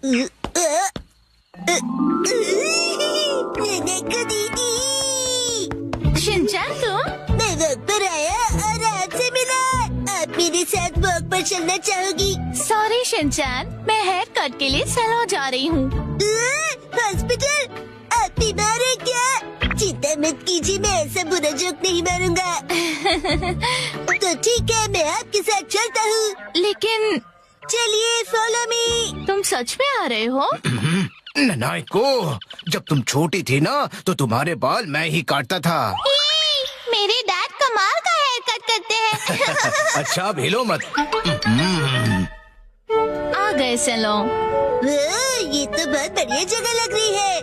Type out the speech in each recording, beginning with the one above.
नैको दीदी, शिनचैन तुम? मैं वॉक पर आया और आपसे मिला। आप मेरे साथ वॉक पर चलना चाहोगी? सॉरी शिनचैन, मैं हेयर कट के लिए सैलून जा रही हूँ। हॉस्पिटल? आप बीमार है क्या? चिंता मत कीजिए, मैं ऐसा बुरा जोक नहीं मारूंगा। तो ठीक है, मैं आपके साथ चलता हूँ। लेकिन चलिए, फॉलो मी। तुम सच में आ रहे हो? नाइको, जब तुम छोटी थी ना तो तुम्हारे बाल मैं ही काटता था। मेरे डैड कमाल का हेयर कट करते हैं। अच्छा भेलो मत। आ गए सैलून। ये तो बहुत बढ़िया जगह लग रही है,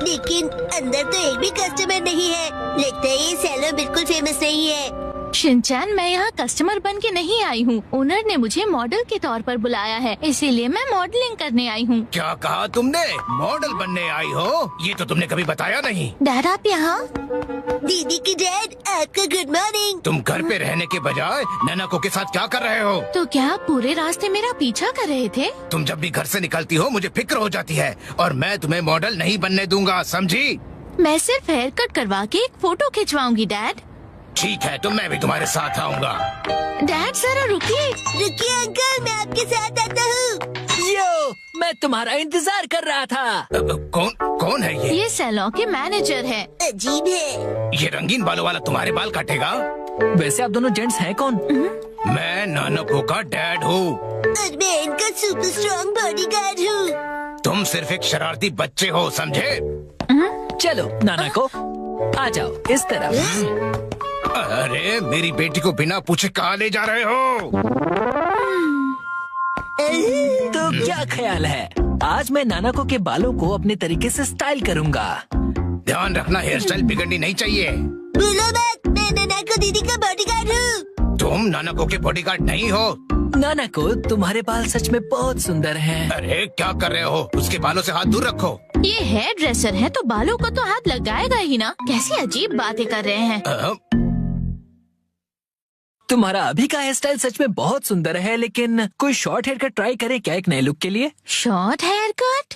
लेकिन अंदर तो एक भी कस्टमर नहीं है। लगता है ये सैलून बिल्कुल फेमस नहीं है। शिनचैन, मैं यहाँ कस्टमर बन के नहीं आई हूँ। ओनर ने मुझे मॉडल के तौर पर बुलाया है, इसीलिए मैं मॉडलिंग करने आई हूँ। क्या कहा तुमने? मॉडल बनने आई हो? ये तो तुमने कभी बताया नहीं। डैड आप यहाँ? दीदी की डैड, आपका गुड मॉर्निंग। तुम घर पे रहने के बजाय नैनाको के साथ क्या कर रहे हो? तो क्या आप पूरे रास्ते मेरा पीछा कर रहे थे? तुम जब भी घर से निकलती हो मुझे फिक्र हो जाती है, और मैं तुम्हें मॉडल नहीं बनने दूंगा, समझी? मैं सिर्फ हेयर कट करवा के एक फोटो खिंचवाऊंगी डैड। ठीक है, तो मैं भी तुम्हारे साथ आऊंगा। डैड जरा रुकिए। रुकिए अंकल, मैं आपके साथ आता हूँ। यो, मैं तुम्हारा इंतजार कर रहा था। कौन है ये? ये सैलून के मैनेजर है। अजीब है। ये रंगीन बालों वाला तुम्हारे बाल काटेगा? वैसे आप दोनों जेंट्स हैं कौन? मैं नानको का डैड हूँ। और मैं इनका सुपर स्ट्रॉन्ग बॉडीगार्ड हूँ। तुम सिर्फ एक शरारती बच्चे हो, समझे? चलो नाना को आ जाओ इस तरफ। अरे मेरी बेटी को बिना पूछे कहाँ ले जा रहे हो? तो क्या ख्याल है, आज मैं नानाको के बालों को अपने तरीके से स्टाइल करूंगा। ध्यान रखना, हेयर स्टाइल बिगड़नी नहीं चाहिए। बोलो मत, मैं नानाको दीदी का बॉडीगार्ड हूँ। तुम नानको के बॉडीगार्ड नहीं हो। नानाको, तुम्हारे बाल सच में बहुत सुंदर हैं। अरे क्या कर रहे हो? उसके बालों से हाथ दूर रखो। ये हेयर ड्रेसर है तो बालों को तो हाथ लगाएगा ही ना। कैसी अजीब बातें कर रहे हैं। तुम्हारा अभी का हेयर स्टाइल सच में बहुत सुंदर है, लेकिन कोई शॉर्ट हेयर कट ट्राई करे क्या एक नए लुक के लिए? Short haircut?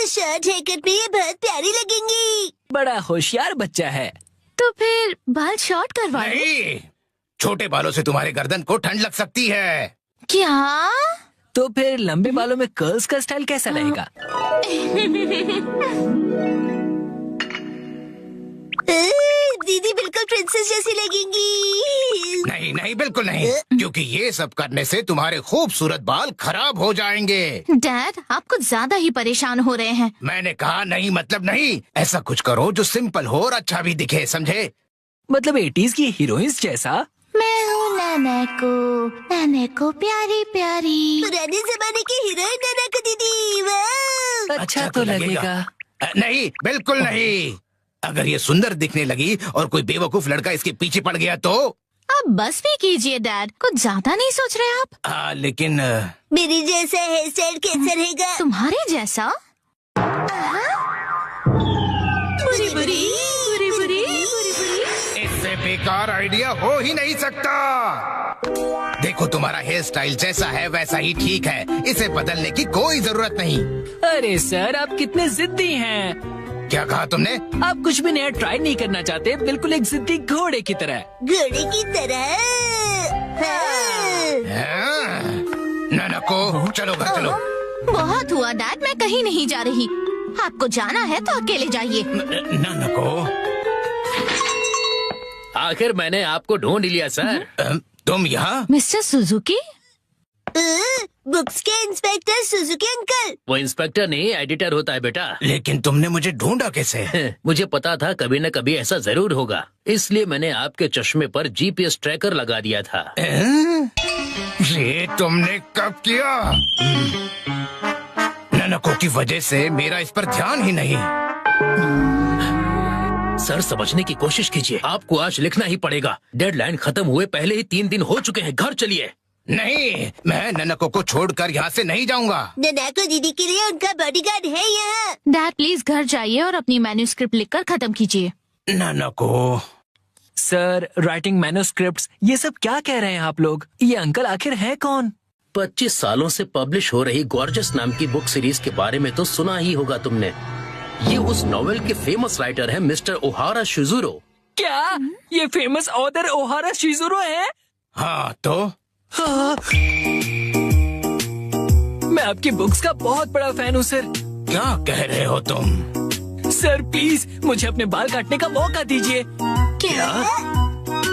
Short haircut में ये बहुत प्यारी लगेंगी। बड़ा होशियार बच्चा है। तो फिर बाल शॉर्ट करवा लो। नहीं, छोटे बालों से तुम्हारे गर्दन को ठंड लग सकती है। क्या? तो फिर लंबे बालों में कर्ल्स का स्टाइल कैसा रहेगा? दीदी बिल्कुल प्रिंसेस जैसी लगेंगी। नहीं नहीं, बिल्कुल नहीं, क्योंकि ये सब करने से तुम्हारे खूबसूरत बाल खराब हो जाएंगे। डैड आप कुछ ज्यादा ही परेशान हो रहे हैं। मैंने कहा नहीं मतलब नहीं। ऐसा कुछ करो जो सिंपल हो और अच्छा भी दिखे, समझे? मतलब 80s की हीरोइंस जैसा। मैं हूँ नानाको प्यारी प्यारी। पुराने जमाने की हीरोइन नानाको दीदी। वाह! अच्छा तो लगेगा। नहीं, बिल्कुल नहीं। अगर ये सुंदर दिखने लगी और कोई बेवकूफ लड़का इसके पीछे पड़ गया तो? अब बस भी कीजिए डैड, कुछ ज्यादा नहीं सोच रहे आप? लेकिन मेरी जैसा हेयर स्टाइल कैसा रहेगा? तुम्हारे जैसा? बुरी बुरी बुरी बुरी। इससे बेकार आइडिया हो ही नहीं सकता। देखो, तुम्हारा हेयर स्टाइल जैसा है वैसा ही ठीक है, इसे बदलने की कोई जरूरत नहीं। अरे सर, आप कितने जिद्दी हैं। क्या कहा तुमने? आप कुछ भी नया ट्राई नहीं करना चाहते, बिल्कुल एक जिद्दी घोड़े की तरह। घोड़े की तरह। नानको, चलो घर चलो। बहुत हुआ डैड, मैं कहीं नहीं जा रही। आपको जाना है तो अकेले जाइए। नानको, आखिर मैंने आपको ढूंढ लिया सर। तुम यहाँ? Mister Suzuki? बुक्स के इंस्पेक्टर सुजुकी अंकल। वो इंस्पेक्टर नहीं, एडिटर होता है बेटा। लेकिन तुमने मुझे ढूंढा कैसे? मुझे पता था कभी न कभी ऐसा जरूर होगा, इसलिए मैंने आपके चश्मे पर जीपीएस ट्रैकर लगा दिया था। ये तुमने कब किया? नानको की वजह से मेरा इस पर ध्यान ही नहीं। सर समझने की कोशिश कीजिए, आपको आज लिखना ही पड़ेगा। डेडलाइन खत्म हुए पहले ही 3 दिन हो चुके हैं। घर चलिए। नहीं, मैं नानको को छोड़कर यहाँ से नहीं जाऊँगा। नानाको दीदी के लिए उनका बॉडीगार्ड है यहाँ। डैड प्लीज घर जाइए और अपनी मैन्युस्क्रिप्ट लिखकर खत्म कीजिए। नानको, सर, राइटिंग मैन्युस्क्रिप्ट्स, ये सब क्या कह रहे हैं आप लोग? ये अंकल आखिर है कौन? 25 सालों से पब्लिश हो रही गॉर्जस नाम की बुक सीरीज के बारे में तो सुना ही होगा तुमने। ये उस नॉवेल के फेमस राइटर हैं मिस्टर ओहारा शिजुरो। क्या ये फेमस ऑथर ओहारा शिजुरो है? हाँ तो हाँ। मैं आपकी बुक्स का बहुत बड़ा फैन हूँ सर। क्या कह रहे हो तुम? सर प्लीज मुझे अपने बाल काटने का मौका दीजिए। क्या?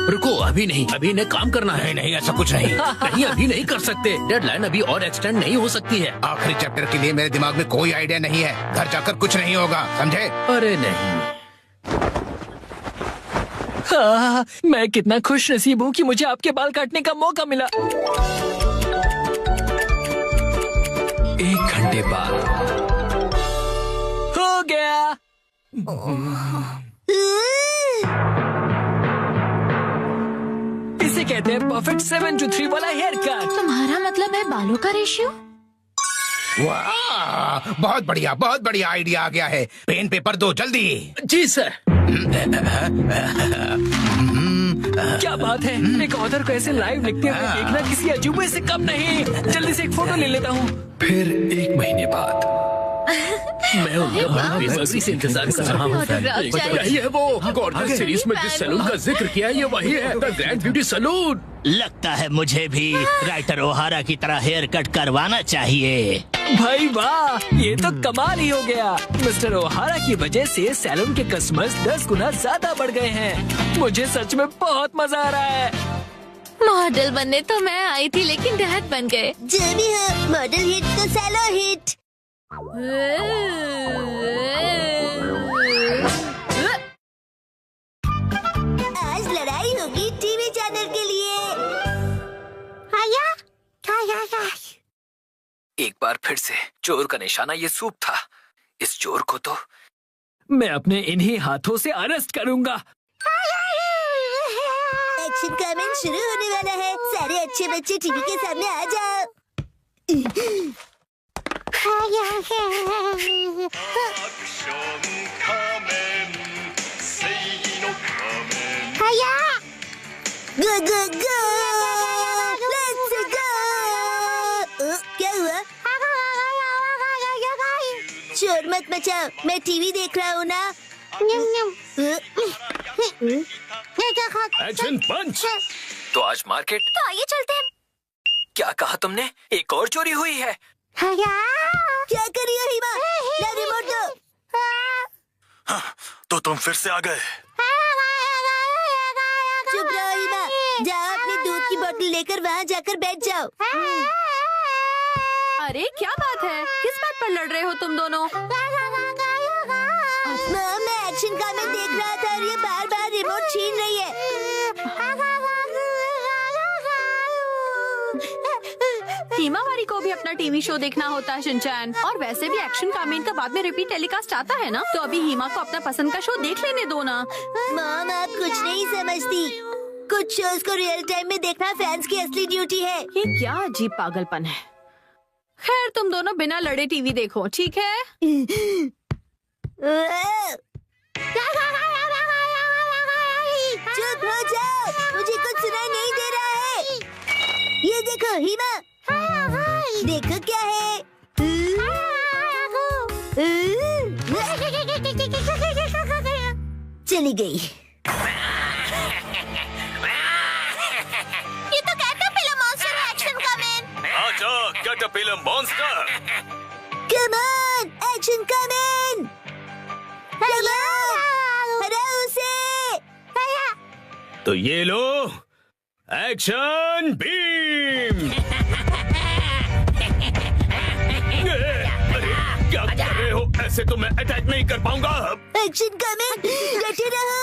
रुको, अभी नहीं, अभी इन्हें काम करना है। नहीं, ऐसा कुछ नहीं। नहीं, अभी नहीं कर सकते। डेडलाइन अभी और एक्सटेंड नहीं हो सकती है। आखिरी चैप्टर के लिए मेरे दिमाग में कोई आइडिया नहीं है। घर जाकर कुछ नहीं होगा, समझे? अरे नहीं। हाँ, मैं कितना खुश नसीब हूँ कि मुझे आपके बाल काटने का मौका मिला। 1 घंटे बाद हो गया। इसे कहते हैं परफेक्ट 7 to 3 वाला हेयर कट। तुम्हारा मतलब है बालों का रेशियो? वाह, बहुत बढ़िया आइडिया आ गया है। पेन पेपर दो जल्दी। जी सर। क्या बात है, एक ऑथर को ऐसे लाइव लिखते हुए देखना किसी अजूबे से कम नहीं। जल्दी से एक फोटो ले लेता हूँ। फिर 1 महीने बाद मैं उनका बेसब्री से इंतजार कर रहा हूँ। ऑटोग्राफ चाहिए। यही है वो गॉर्जस सीरीज में जिस सैलून का जिक्र किया है, ये वही है, द ग्रैंड ब्यूटी सैलून। लगता है मुझे भी राइटर ओहारा की तरह हेयर कट करवाना चाहिए। भाई वाह, ये तो कमाल ही हो गया। मिस्टर ओहारा की वजह से सैलून के कस्टमर्स 10 गुना ज्यादा बढ़ गए हैं। मुझे सच में बहुत मजा आ रहा है। मॉडल बनने तो मैं आई थी, लेकिन डैड बन गए। जो भी हो, मॉडल हिट तो सैलो हिट। आज लड़ाई होगी टीवी चैनल के लिए। एक बार फिर से चोर का निशाना ये सूप था। इस चोर को तो मैं अपने इन्हीं हाथों से अरेस्ट करूंगा। एक्शन कमेंट शुरू होने वाला है। सारे अच्छे बच्चे टीवी के सामने आ जाओ। गो गो गो, लेट्स गो। क्या हुआ? शोर मत मचाओ, मैं टीवी देख रहा हूँ ना। एक्शन पंच। तो आज मार्केट, तो आइए चलते हैं। क्या कहा तुमने? एक और चोरी हुई है। क्या कर रही हो हिमा? ला रिमोट दो। तो तुम फिर से आ गए। चुप रहो हिमा, जाओ अपनी दूध की बोतल लेकर वहाँ जाकर बैठ जाओ। अरे क्या बात है, किस बात पर लड़ रहे हो तुम दोनों? मैं एक्शन कमेंट देख रहा था और ये बार बार रिमोट छीन रही है। हिमावारी को भी अपना टीवी शो देखना होता है शिनचैन, और वैसे भी एक्शन कमेंट का बाद में रिपीट टेलीकास्ट आता है ना, तो अभी हिमा को अपना पसंद का शो देख लेने दो ना। मॉम, आप कुछ नहीं समझती। कुछ शोज को रियल टाइम में देखना फैंस की असली ड्यूटी है। ये क्या अजीब पागलपन है। खैर, तुम दोनों बिना लड़े टीवी देखो, ठीक है? चुप हो जाओ, मुझे कुछ सुनाई नहीं दे रहा है। ये देखो हिमा, देखो क्या है। चली गई। ये तो कैटरपिलर मॉन्स्टर है एक्शन कमेंट। आजा caterpillar monster. Come on action comment. Come on, हराओ उसे। तो ये लो एक्शन बीम। अरे क्या कर रहे हो? ऐसे तो मैं अटैक नहीं कर पाऊंगा। एक्शन कमेंट, डटे रहो।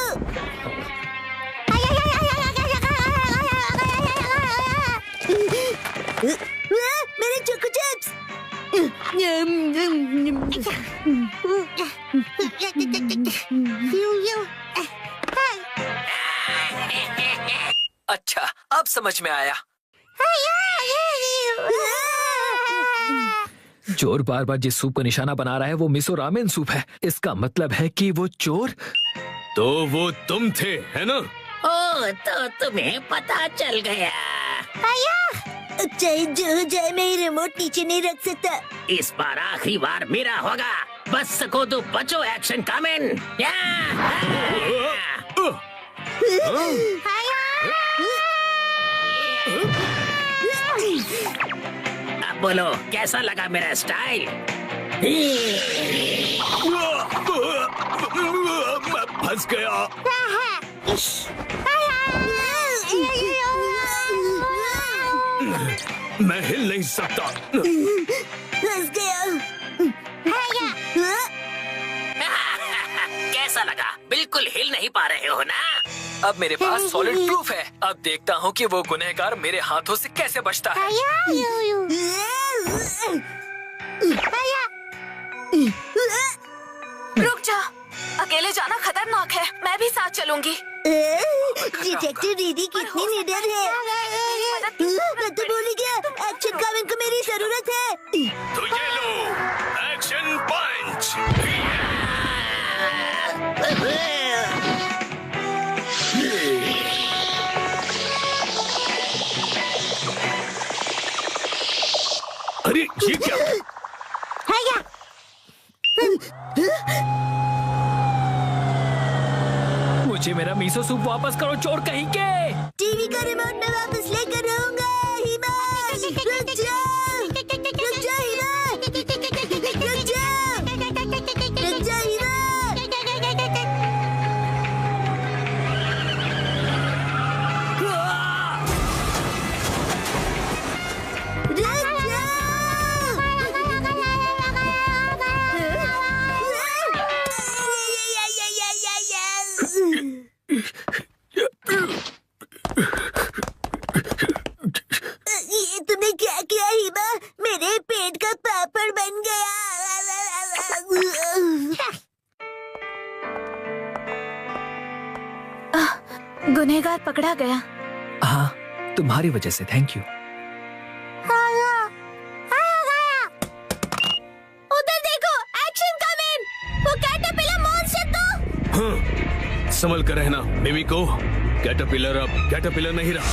मेरे चोको चिप्स। अच्छा, अब समझ में आया। चोर बार बार जिस सूप का निशाना बना रहा है वो मिसो रामेन सूप है। इसका मतलब है कि वो चोर तो वो तुम थे, है ना? तो तुम्हें पता चल गया। चाहे जो हो जाए, मैं ये रिमोट नीचे नहीं रख सकता। इस बार आखिरी बार मेरा होगा। बच सको तो बचो एक्शन कामेन। अब बोलो कैसा लगा मेरा स्टाइल? मैं फंस गया। मैं हिल नहीं सकता। फंस गया। कैसा लगा? बिल्कुल हिल नहीं पा रहे हो ना? अब मेरे पास सॉलिड प्रूफ है। अब देखता हूँ कि वो गुनहगार मेरे हाथों से कैसे बचता है। रुक जा, अकेले जाना खतरनाक है। मैं भी साथ चलूंगी। डिटेक्टिव दीदी कितनी निडर है। मैं तो भूल गया, एक्शन कामेन को मेरी जरूरत है। तो ये लो एक्शन पंच। अरे ये क्या? मुझे मेरा मीसो सूप वापस करो, चोर कहीं के। टीवी का रिमोट मैं वापस लेकर रहूंगा। हिमा, रुक जाओ, रुक जाओ हिमा, रुक जाओ, रुक जाओ हिमा। ये तुमने क्या किया हिमा? मेरे पेट का पापड़ बन गया। गुनहगार पकड़ा गया। हाँ, तुम्हारी वजह से। Thank you. उधर देखो, एक्शन कामेन। वो कैटरपिलर मॉन्स्टर तो। संभल कर रहना मिमिको। कैटरपिलर अब कैटरपिलर नहीं रहा।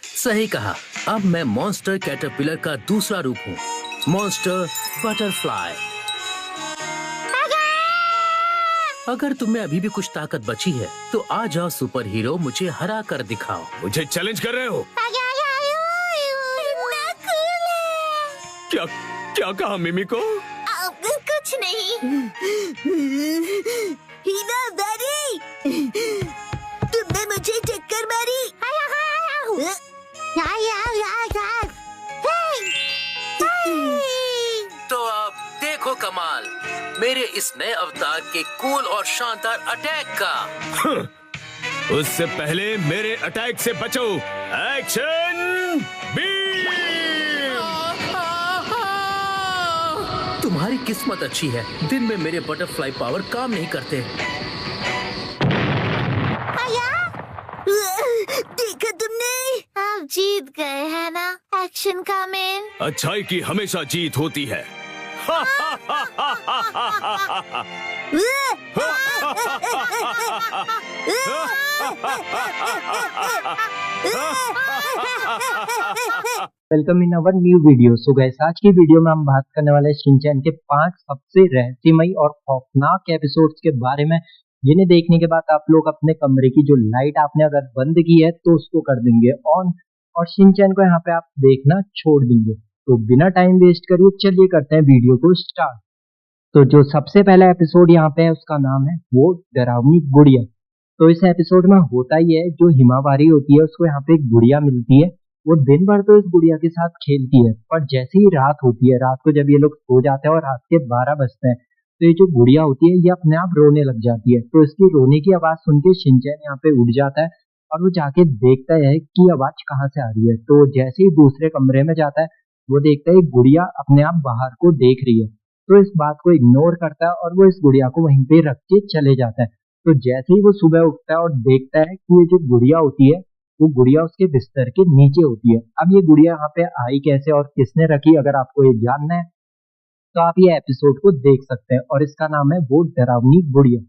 सही कहा। अब मैं मॉन्स्टर कैटरपिलर का दूसरा रूप हूँ, मॉन्स्टर बटरफ्लाई। अगर तुम्हें अभी भी कुछ ताकत बची है तो आ जाओ सुपर हीरो, मुझे हरा कर दिखाओ। मुझे चैलेंज कर रहे हो? क्या क्या कहा मिमिको? कुछ नहीं। हिना दादी, तुमने मुझे टक्कर मारी। तो अब देखो कमाल मेरे इस नए अवतार के कूल और शानदार अटैक का। उससे पहले मेरे अटैक से बचो। Action beam! तुम्हारी किस्मत अच्छी है, दिन में मेरे बटरफ्लाई पावर काम नहीं करते। देखा तुमने? आप जीत गए हैं ना एक्शन कामेन। अच्छाई की हमेशा जीत होती है। Welcome in our new video. So guys, आज की वीडियो में हम बात करने वाले हैं शिनचैन के 5 सबसे रहस्यमयी और खौफनाक एपिसोड्स के बारे में, जिन्हें देखने के बाद आप लोग अपने कमरे की जो लाइट आपने अगर बंद की है तो उसको कर देंगे ऑन, और शिनचैन को यहाँ पे आप देखना छोड़ देंगे। तो बिना टाइम वेस्ट करिए चलिए करते हैं वीडियो को स्टार्ट। तो जो सबसे पहला एपिसोड यहाँ पे है उसका नाम है वो डरावनी गुड़िया। तो इस एपिसोड में होता ही है, जो हिमावारी होती है उसको यहाँ पे एक गुड़िया मिलती है। वो दिन भर तो इस गुड़िया के साथ खेलती है, पर जैसे ही रात होती है, रात को जब ये लोग सो जाते हैं और रात के 12 बजते हैं, तो ये जो गुड़िया होती है ये अपने आप रोने लग जाती है। तो इसकी रोने की आवाज सुन के शिनचैन यहाँ पे उठ जाता है और वो जाके देखता है कि आवाज कहाँ से आ रही है। तो जैसे ही दूसरे कमरे में जाता है, वो देखता है गुड़िया अपने आप बाहर को देख रही है। तो इस बात को इग्नोर करता है और वो इस गुड़िया को वहीं पे रख के चले जाता है। तो जैसे ही वो सुबह उठता है और देखता है कि ये जो गुड़िया होती है वो गुड़िया उसके बिस्तर के नीचे होती है। अब ये गुड़िया यहाँ पे आई कैसे और किसने रखी, अगर आपको ये जानना है तो आप ये एपिसोड को देख सकते हैं और इसका नाम है वो डरावनी गुड़िया।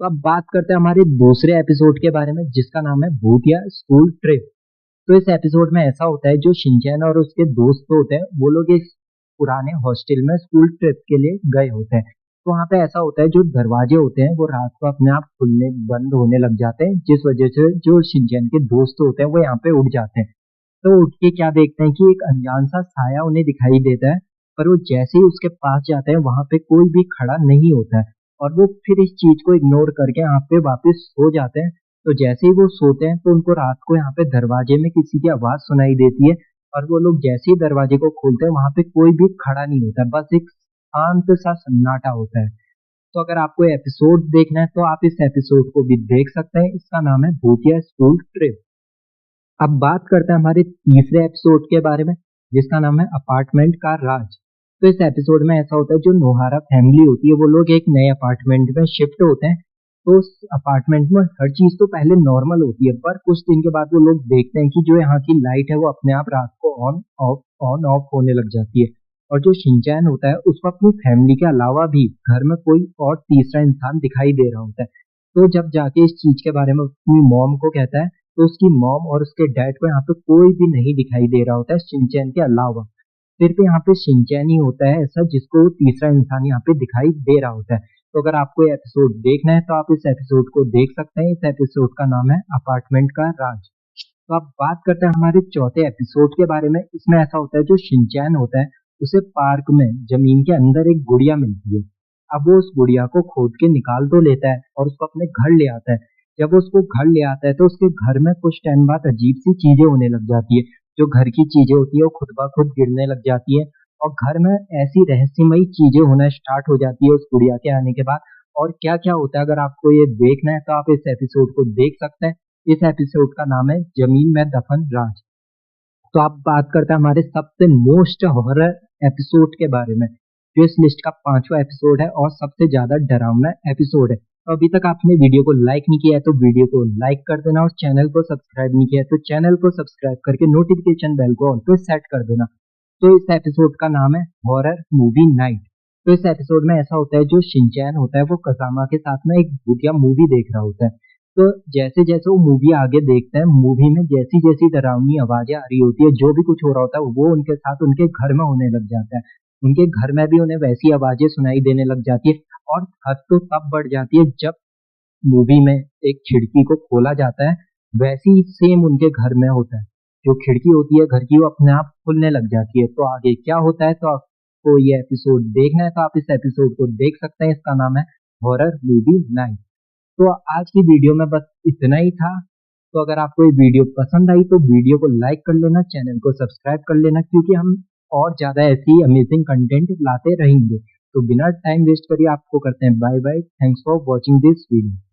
तो अब बात करते हैं हमारे दूसरे एपिसोड के बारे में जिसका नाम है भूतिया स्कूल ट्रिप। तो इस एपिसोड में ऐसा होता है जो शिनचैन और उसके दोस्त होते हैं वो लोग इस पुराने हॉस्टल में स्कूल ट्रिप के लिए गए होते हैं। तो वहाँ पे ऐसा होता है जो दरवाजे होते हैं वो रात को अपने आप खुलने बंद होने लग जाते हैं, जिस वजह से जो शिनचैन के दोस्त होते हैं वो यहाँ पे उठ जाते हैं। तो उठ के क्या देखते हैं कि एक अनजान सा साया उन्हें दिखाई देता है, पर वो जैसे ही उसके पास जाते हैं वहां पे कोई भी खड़ा नहीं होता है और वो फिर इस चीज को इग्नोर करके यहाँ पे वापस सो जाते हैं। तो जैसे ही वो सोते हैं तो उनको रात को यहाँ पे दरवाजे में किसी की आवाज सुनाई देती है और वो लोग जैसे ही दरवाजे को खोलते हैं वहां पे कोई भी खड़ा नहीं होता, बस एक शांत सा सन्नाटा होता है। तो अगर आपको एपिसोड देखना है तो आप इस एपिसोड को भी देख सकते हैं, इसका नाम है भूतिया स्कूल ट्रिप। अब बात करते हैं हमारे तीसरे एपिसोड के बारे में जिसका नाम है अपार्टमेंट का राज। तो इस एपिसोड में ऐसा होता है जो नोहारा फैमिली होती है वो लोग एक नए अपार्टमेंट में शिफ्ट होते हैं। तो उस अपार्टमेंट में हर चीज तो पहले नॉर्मल होती है, पर कुछ दिन के बाद वो लोग देखते हैं कि जो यहाँ की लाइट है वो अपने आप रात को ऑन ऑफ होने लग जाती है और जो शिनचैन होता है उसको अपनी फैमिली के अलावा भी घर में कोई और तीसरा इंसान दिखाई दे रहा होता है। तो जब जाके इस चीज के बारे में अपनी मॉम को कहता है तो उसकी मॉम और उसके डैड को यहाँ पे कोई भी नहीं दिखाई दे रहा होता है शिनचैन के अलावा। सिर्फ यहाँ पे शिनचैन ही होता है ऐसा जिसको तीसरा इंसान यहाँ पे दिखाई दे रहा होता है। तो अगर आपको ये एपिसोड देखना है तो आप इस एपिसोड को देख सकते हैं। इस एपिसोड का नाम है अपार्टमेंट का राज। तो अब बात करते हैं हमारे चौथे एपिसोड के बारे में। इसमें ऐसा होता है जो शिनचैन होता है उसे पार्क में जमीन के अंदर एक गुड़िया मिलती है। अब वो उस गुड़िया को खोद के निकाल तो लेता है और उसको अपने घर ले आता है। जब वो उसको घर ले आता है तो उसके घर में कुछ टाइम बाद अजीब सी चीजें होने लग जाती है। जो घर की चीजें होती है वो खुद ब खुद गिरने लग जाती है और घर में ऐसी रहस्यमयी चीजें होना स्टार्ट हो जाती है उस गुड़िया के आने के बाद। और क्या क्या होता है अगर आपको ये देखना है तो आप इस एपिसोड को देख सकते हैं। इस एपिसोड का नाम है जमीन में दफन राज। तो आप बात करते हैं हमारे सबसे मोस्ट हॉरर एपिसोड के बारे में जो इस लिस्ट का 5वां एपिसोड है और सबसे ज्यादा डरावना एपिसोड है। तो अभी तक आपने वीडियो को लाइक नहीं किया है तो वीडियो को लाइक कर देना और चैनल को सब्सक्राइब नहीं किया है तो चैनल को सब्सक्राइब करके नोटिफिकेशन बेल को ऑन पे सेट कर देना। तो इस एपिसोड का नाम है हॉरर मूवी नाइट। तो इस एपिसोड में ऐसा होता है जो शिनचैन होता है वो कसामा के साथ में एक भूतिया मूवी देख रहा होता है। तो जैसे जैसे वो मूवी आगे देखते हैं मूवी में जैसी जैसी डरावनी आवाजें आ रही होती है जो भी कुछ हो रहा होता है वो उनके साथ उनके घर में होने लग जाता है। उनके घर में भी उन्हें वैसी आवाजें सुनाई देने लग जाती है और हद तो तब बढ़ जाती है जब मूवी में एक खिड़की को खोला जाता है वैसी ही सेम उनके घर में होता है। जो खिड़की होती है घर की वो अपने आप खुलने लग जाती है। तो आगे क्या होता है तो आपको ये एपिसोड देखना है तो आप इस एपिसोड को देख सकते हैं। इसका नाम है हॉरर मूवी नाइट। तो आज की वीडियो में बस इतना ही था। तो अगर आपको ये वीडियो पसंद आई तो वीडियो को लाइक कर लेना, चैनल को सब्सक्राइब कर लेना क्योंकि हम और ज्यादा ऐसी अमेजिंग कंटेंट लाते रहेंगे। तो बिना टाइम वेस्ट करिए आपको करते हैं bye bye. Thanks for watching this video.